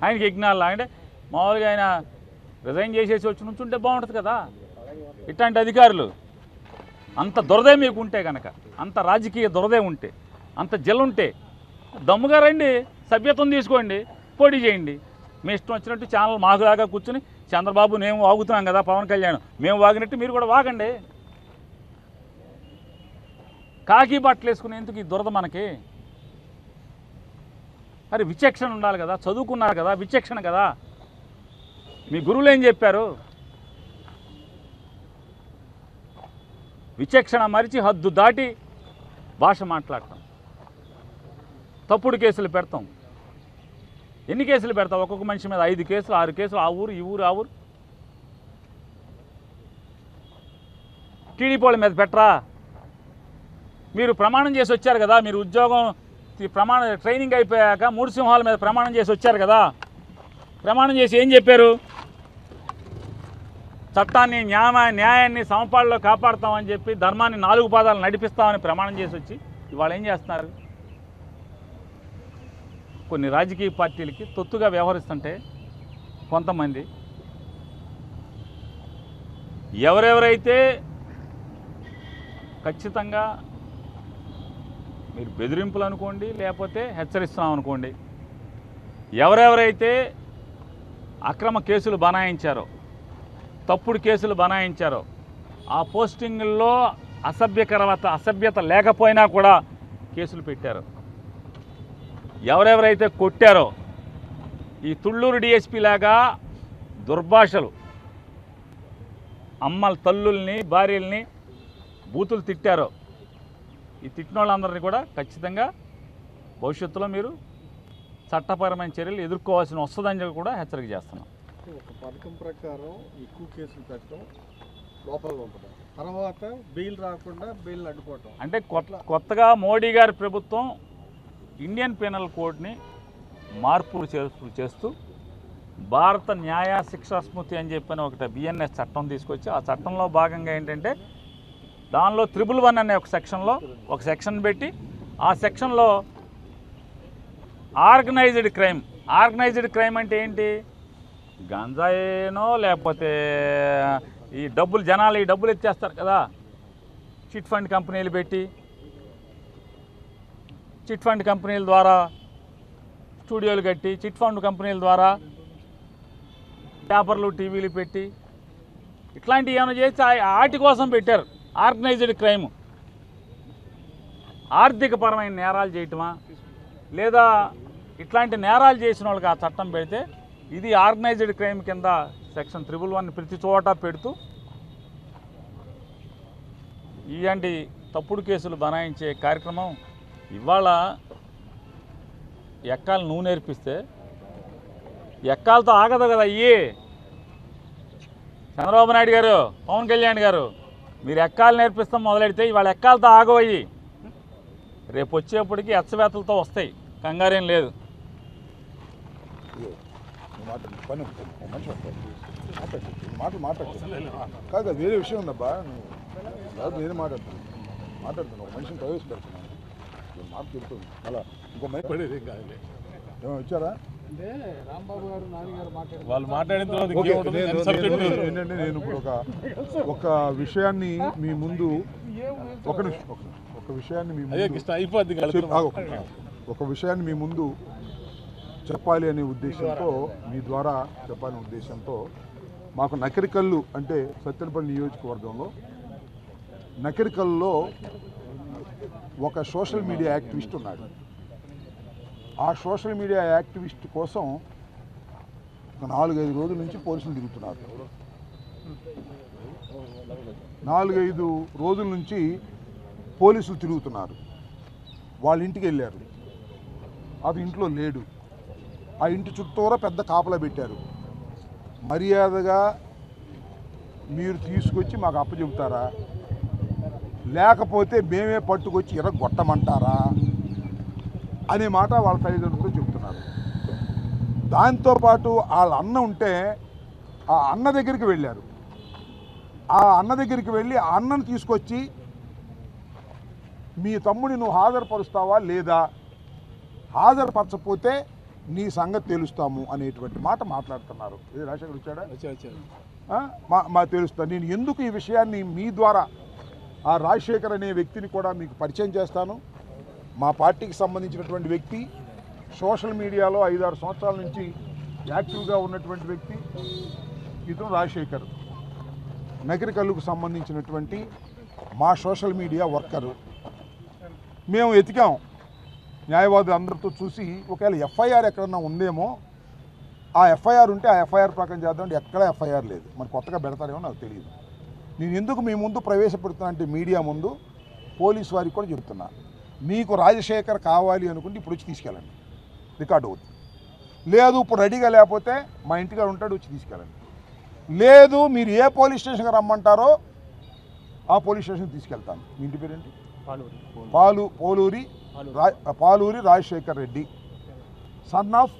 ఆయనకి యజ్ఞాలు అంటే మామూలుగా ఆయన రిజైన్ చేసేసి వచ్చి నుంచుంటే బాగుంటుంది కదా. ఇట్లాంటి అధికారులు అంత దురదే మీకు ఉంటే కనుక, అంత రాజకీయ దురదే ఉంటే, అంత జల్లుంటే దమ్ముగా రండి, సభ్యత్వం తీసుకోండి, పోటీ చేయండి. మీ ఇష్టం వచ్చినట్టు ఛానల్ మాకులాగా కూర్చుని చంద్రబాబు మేము వాగుతున్నాం కదా, పవన్ కళ్యాణ్ మేము వాగినట్టు మీరు కూడా వాగండి. కాకి బట్టలు వేసుకునేందుకు ఈ దురద మనకి? అరే విచక్షణ ఉండాలి కదా. చదువుకున్నారు కదా, విచక్షణ కదా. మీ గురువులు ఏం చెప్పారు? విచక్షణ మరిచి హద్దు దాటి భాష మాట్లాడతాం, తప్పుడు కేసులు పెడతాం. ఎన్ని కేసులు పెడతాం? ఒక్కొక్క మనిషి మీద 5 కేసులు 6 కేసులు, ఆ ఊరు ఈ ఊరు ఆ ఊరు. టీడీపీ వాళ్ళ మీద పెట్టరా? మీరు ప్రమాణం చేసి వచ్చారు కదా, మీరు ఉద్యోగం ట్రైనింగ్ అయిపోయాక 3 సింహాల మీద ప్రమాణం చేసి వచ్చారు కదా. ప్రమాణం చేసి ఏం చెప్పారు? చట్టాన్ని, న్యాయాన్ని సమపాళ్ళలో కాపాడుతామని చెప్పి, ధర్మాన్ని 4 పాదాలు నడిపిస్తామని ప్రమాణం చేసి వచ్చి ఇవాళ ఏం చేస్తున్నారు? కొన్ని రాజకీయ పార్టీలకి తొత్తుగా వ్యవహరిస్తుంటే కొంతమంది ఎవరెవరైతే ఖచ్చితంగా మీరు బెదిరింపులు అనుకోండి, లేకపోతే హెచ్చరిస్తున్నాం అనుకోండి, ఎవరెవరైతే అక్రమ కేసులు బనాయించారో, తప్పుడు కేసులు బనాయించారో, ఆ పోస్టింగుల్లో అసభ్యత లేకపోయినా కూడా కేసులు పెట్టారు. ఎవరెవరైతే కొట్టారో, ఈ తుళ్ళూరు డిఎస్పీ లాగా దుర్భాషలు అమ్మల తల్లుల్ని భార్యల్ని బూతులు తిట్టారో, ఈ తిట్టిన వాళ్ళందరినీ కూడా ఖచ్చితంగా భవిష్యత్తులో మీరు చట్టపరమైన చర్యలు ఎదుర్కోవాల్సిన వస్తుందని చెప్పి కూడా హెచ్చరిక చేస్తున్నాం. ఒక పథకం ప్రకారం ఎక్కువ కేసులు పెట్టడం, లోపల పంపడం, తర్వాత బెయిల్ రాకుండా బెయిల్ అడ్డుకోవటం. అంటే కొత్తగా మోడీ గారి ప్రభుత్వం ఇండియన్ పీనల్ కోడ్ని మార్పులు చేస్తూ భారత న్యాయ శిక్షా స్మృతి అని చెప్పిన ఒకటి బిఎన్ఎస్ చట్టం తీసుకొచ్చి, ఆ చట్టంలో భాగంగా ఏంటంటే దానిలో 111 అనే ఒక సెక్షన్ పెట్టి, ఆ సెక్షన్లో ఆర్గనైజ్డ్ క్రైమ్ అంటే ఏంటి, గంజాయేనో లేకపోతే ఈ డబ్బులు ఎత్తేస్తారు కదా, చిట్ ఫండ్ కంపెనీలు పెట్టి, చిట్ ఫండ్ కంపెనీల ద్వారా స్టూడియోలు కట్టి, చిట్ ఫండ్ కంపెనీల ద్వారా పేపర్లు టీవీలు పెట్టి, ఇట్లాంటివి ఏమైనా చేసి వాటి కోసం పెట్టారు. ఆర్గనైజ్డ్ క్రైమ్, ఆర్థికపరమైన నేరాలు చేయటమా, లేదా ఇట్లాంటి నేరాలు చేసిన వాళ్ళకి ఆ చట్టం పెడితే, ఇది ఆర్గనైజ్డ్ క్రైమ్ కింద సెక్షన్ 111 ప్రతి చోట పెడుతూ ఇలాంటి తప్పుడు కేసులు బనాయించే కార్యక్రమం ఇవాళ ఎక్కాలు నువ్వు నేర్పిస్తే ఎక్కాలతో ఆగదు కదా. చంద్రబాబు నాయుడు గారు, పవన్ కళ్యాణ్ గారు, మీరు ఎక్కాలు నేర్పిస్తాం మొదలెడితే ఇవాళ ఎక్కాలతో ఆగవయ్యి, రేపు వచ్చేప్పటికి ఎచ్చవేతలతో వస్తాయి, కంగారేం లేదు. కాదు, వేరే విషయం ఉందబ్బా, నువ్వు వేరే మాట్లాడుతున్నావు, ఒక మనిషిని ప్రవేశపెడుతున్నాను, మాట చెప్తుంది అలా ఇంకో మైక్ పడేది కాదు. ఏమో వచ్చారా అంటే రాంబాబు గారు, నాని గారు వాళ్ళు మాట్లాడిన తర్వాత ఏంటంటే నేను ఇప్పుడు ఒక విషయాన్ని మీ ముందు ఒక విషయాన్ని మీ ముందు చెప్పాలి అనే ఉద్దేశంతో, మీ ద్వారా చెప్పాలనే ఉద్దేశంతో, మాకు నకిరికల్లు అంటే సత్తెనపల్లి నియోజకవర్గంలో నకిరికల్లో ఒక సోషల్ మీడియా యాక్టివిస్ట్ ఉన్నాడు. ఆ సోషల్ మీడియా యాక్టివిస్ట్ కోసం ఒక 4-5 రోజుల నుంచి పోలీసులు తిరుగుతున్నారు. 4-5 రోజుల నుంచి పోలీసులు తిరుగుతున్నారు. వాళ్ళ ఇంటికి వెళ్ళారు, అది ఇంట్లో లేడు. ఆ ఇంటి చుట్టూరా పెద్ద కాపలా పెట్టారు. మర్యాదగా మీరు తీసుకొచ్చి మాకు అప్పచెబుతారా, లేకపోతే మేమే పట్టుకొచ్చి ఎర్రగొట్టమంటారా అనే మాట వాళ్ళ తల్లిదండ్రులతో చెబుతున్నారు. దాంతోపాటు వాళ్ళ అన్న ఉంటే ఆ అన్న దగ్గరికి వెళ్ళారు. ఆ అన్న దగ్గరికి వెళ్ళి ఆ అన్నను తీసుకొచ్చి మీ తమ్ముడిని నువ్వు హాజరుపరుస్తావా లేదా, హాజరుపరచకపోతే నీ సంగతి తెలుస్తాము అనేటువంటి మాట మాట్లాడుతున్నారు. ఏ రాజశేఖర్ వచ్చాడా? మా తెలుస్తా. నేను ఎందుకు ఈ విషయాన్ని మీ ద్వారా ఆ రాజశేఖర్ అనే వ్యక్తిని కూడా మీకు పరిచయం చేస్తాను. మా పార్టీకి సంబంధించినటువంటి వ్యక్తి, సోషల్ మీడియాలో 5-6 సంవత్సరాల నుంచి యాక్టివ్గా ఉన్నటువంటి వ్యక్తి. ఇతను రాజశేఖర్ నకిరికల్లుకు సంబంధించినటువంటి మా సోషల్ మీడియా వర్కరు. మేము ఎతికాం, న్యాయవాదులు అందరితో చూసి, ఒకవేళ ఎఫ్ఐఆర్ ఎక్కడన్నా ఉందేమో, ఆ ఎఫ్ఐఆర్ ఉంటే ఆ ఎఫ్ఐఆర్ ప్రకారం చేద్దామంటే ఎక్కడ ఎఫ్ఐఆర్ లేదు. మరి కొత్తగా పెడతారేమో నాకు తెలియదు. నేను ఎందుకు మీ ముందు ప్రవేశపెడుతున్నా అంటే, మీడియా ముందు పోలీసు వారికి కూడా చెప్తున్నా, మీకు రాజశేఖర్ కావాలి అనుకుంటే ఇప్పుడు వచ్చి తీసుకెళ్ళండి, రికార్డు అవుతుంది. లేదు ఇప్పుడు రెడీగా లేకపోతే మా ఇంటికాడ ఉంటాడు, వచ్చి తీసుకెళ్ళండి. లేదు మీరు ఏ పోలీస్ స్టేషన్కి రమ్మంటారో ఆ పోలీస్ స్టేషన్కి తీసుకెళ్తాను. మీ ఇంటి పేరేంటి? Paluri Rajasekhar Reddy, son of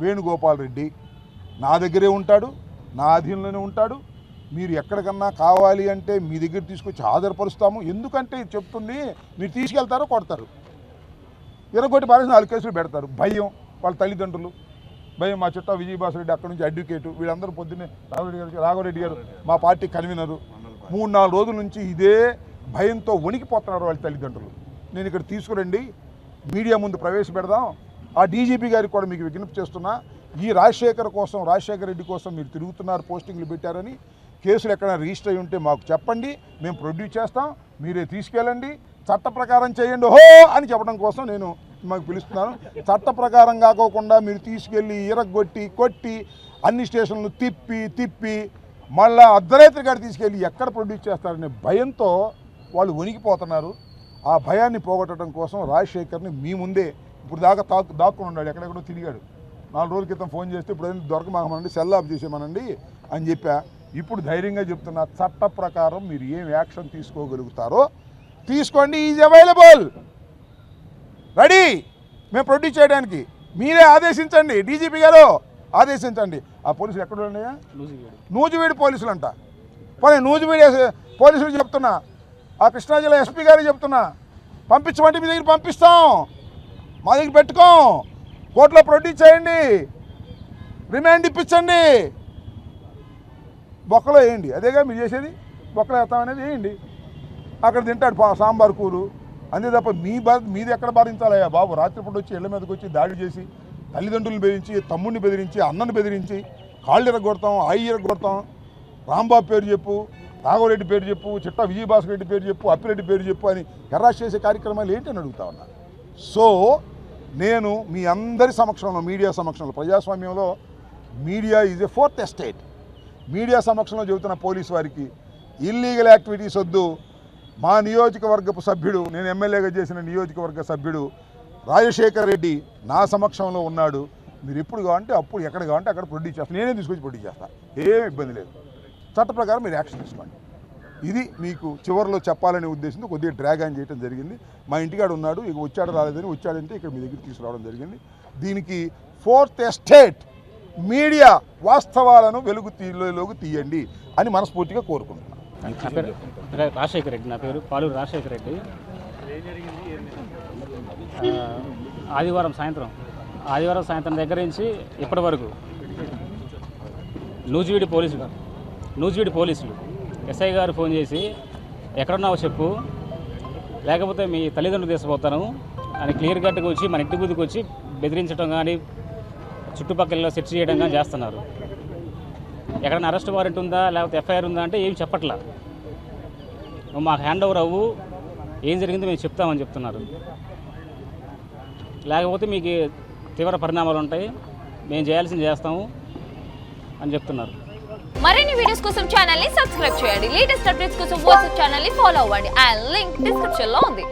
Venugopal Reddy. నా దగ్గరే ఉంటాడు, నా అధీనంలోనే ఉంటాడు. మీరు ఎక్కడికన్నా కావాలి అంటే మీ దగ్గర తీసుకొచ్చి హాజరుపరుస్తాము. ఎందుకంటే ఇది చెప్తుంది, మీరు తీసుకెళ్తారో కొడతారు, ఇరగొట్టి పారేసి 4 కేసులు పెడతారు. భయం, వాళ్ళ తల్లిదండ్రులు భయం. మా చుట్టా విజయభాస్కర్ అక్కడి నుంచి అడ్వకేటు, వీళ్ళందరూ పొద్దున్నే రాఘవరెడ్డి గారు మా పార్టీ కన్వీనరు, 3-4 రోజుల నుంచి ఇదే భయంతో వణికిపోతున్నారు వాళ్ళ తల్లిదండ్రులు. నేను ఇక్కడ తీసుకురండి, మీడియా ముందు ప్రవేశపెడదాం. ఆ డీజీపీ గారికి కూడా మీకు విజ్ఞప్తి చేస్తున్నా, ఈ రాజశేఖర్ కోసం, రాజశేఖర రెడ్డి కోసం మీరు తిరుగుతున్నారు, పోస్టింగ్లు పెట్టారని కేసులు ఎక్కడైనా రిజిస్టర్ అయి ఉంటే మాకు చెప్పండి, మేము ప్రొడ్యూస్ చేస్తాం, మీరే తీసుకెళ్ళండి, చట్ట ప్రకారం చేయండి హో అని చెప్పడం కోసం నేను మాకు పిలుస్తున్నాను. చట్ట ప్రకారం కాకోకుండా మీరు తీసుకెళ్ళి ఇరగొట్టి కొట్టి అన్ని స్టేషన్లు తిప్పి మళ్ళీ అర్ధరాత్రి గారు తీసుకెళ్ళి ఎక్కడ ప్రొడ్యూస్ చేస్తారనే భయంతో వాళ్ళు వణికిపోతున్నారు. ఆ భయాన్ని పోగొట్టడం కోసం రాజశేఖర్ని మీ ముందే ఇప్పుడు దాకా దాక్కుని ఉన్నాడు, ఎక్కడెక్కడో తిరిగాడు. 4 రోజుల క్రితం ఫోన్ చేస్తే ఇప్పుడు దొరకమాకమనండి, సెల్ ఆఫ్ చేసేమనండి అని చెప్పా. ఇప్పుడు ధైర్యంగా చెప్తున్నా, చట్ట ప్రకారం మీరు ఏం యాక్షన్ తీసుకోగలుగుతారో తీసుకోండి. ఈజ్ అవైలబుల్, రెడీ మేము ప్రొడ్యూస్ చేయడానికి. మీరే ఆదేశించండి, డీజీపీ గారు ఆదేశించండి. ఆ పోలీసులు ఎక్కడ ఉన్నాయా? నూజివీడు పోలీసులు అంట. పోనీ నూజివీడు పోలీసులు చెప్తున్నా, ఆ కృష్ణా జిల్లా ఎస్పీ గారికి చెప్తున్నా, పంపించమంటే మీ దగ్గర పంపిస్తాం, మా దగ్గర పెట్టుకోం, కోర్టులో ప్రొడ్యూస్ చేయండి, రిమాండ్ ఇప్పించండి, బొక్కలో వేయండి. అదేగా మీరు చేసేది, బొక్కలో వేస్తామనేది వేయండి. అక్కడ తింటాడు సాంబార్ కూరు, అంతే తప్ప మీది ఎక్కడ భరించాలయ్యా బాబు? రాత్రిపూట వచ్చి ఇళ్ల మీదకి వచ్చి దాడి చేసి తల్లిదండ్రులను బెదిరించి, తమ్ముడిని బెదిరించి, అన్నను బెదిరించి, కాళ్ళు ఇరగొడతాం, ఆయి ఇరగొడతాం, రాంబాబు పేరు చెప్పు, రాఘవరెడ్డి పేరు చెప్పు, చిట్టా విజయభాస్కర్ రెడ్డి పేరు చెప్పు, అప్పిరెడ్డి పేరు చెప్పు అని హెరాస్ చేసే కార్యక్రమాలు ఏంటని అడుగుతా ఉన్నా. సో నేను మీ అందరి సమక్షంలో, మీడియా సమక్షంలో, ప్రజాస్వామ్యంలో media is a 4th estate, media సమక్షంలో చెబుతున్న పోలీసు వారికి ఇల్లీగల్ యాక్టివిటీస్ వద్దు. మా నియోజకవర్గపు సభ్యుడు, నేను ఎమ్మెల్యేగా చేసిన నియోజకవర్గ సభ్యుడు రాజశేఖర్ రెడ్డి నా సమక్షంలో ఉన్నాడు. మీరు ఎప్పుడు కావాలంటే అప్పుడు, ఎక్కడ కావాలంటే అక్కడ ప్రొడ్యూస్ చేస్తాను, నేనే తీసుకొచ్చి ప్రొడ్యూస్ చేస్తాను, ఏం ఇబ్బంది లేదు. చట్ట ప్రకారం మీరు యాక్షన్ తీసుకోండి. ఇది మీకు చివరిలో చెప్పాలనే ఉద్దేశంతో కొద్దిగా డ్రాగ్ ఆన్ చేయడం జరిగింది. మా ఇంటికాడ ఉన్నాడు, ఇక వచ్చాడు రాలేదని, వచ్చాడంటే ఇక్కడ మీ దగ్గర తీసుకురావడం జరిగింది. దీనికి 4th ఎస్టేట్ మీడియా వాస్తవాలను వెలుగులోకి తీయండి అని మనస్ఫూర్తిగా కోరుకుంటున్నాను. నా పేరు రాజశేఖర రెడ్డి, నా పేరు పాలూరు రాజశేఖర రెడ్డి. ఆదివారం సాయంత్రం దగ్గర నుంచి ఇప్పటి వరకు నూజివీడి పోలీసులు ఎస్ఐ గారు ఫోన్ చేసి ఎక్కడున్నావో చెప్పు, లేకపోతే మీ తల్లిదండ్రులు తీసుకుపోతాను అని క్లియర్ కట్గా వచ్చి మన ఇంటి ముందుకు వచ్చి బెదిరించడం కానీ, చుట్టుపక్కల సెర్చ్ చేయడం కానీ చేస్తున్నారు. ఎక్కడైనా అరెస్ట్ వారెంట్ ఉందా లేకపోతే ఎఫ్ఐఆర్ ఉందా అంటే ఏం చెప్పట్లా. నువ్వు మాకు హ్యాండ్ ఓవర్ అవ్వు, ఏం జరిగిందో మేము చెప్తామని చెప్తున్నారు. లేకపోతే మీకు తీవ్ర పరిణామాలు ఉంటాయి, మేము చేయాల్సింది చేస్తాము అని చెప్తున్నారు. మరిన్ని వీడియోస్ కోసం ఛానల్ ని సబ్స్క్రైబ్ చేయండి. లేటెస్ట్ అప్డేట్స్ కోసం వాట్సాప్ ఛానల్ ని ఫాలో అవ్వండి. ఆ లింక్ డిస్క్రిప్షన్ లో ఉంది.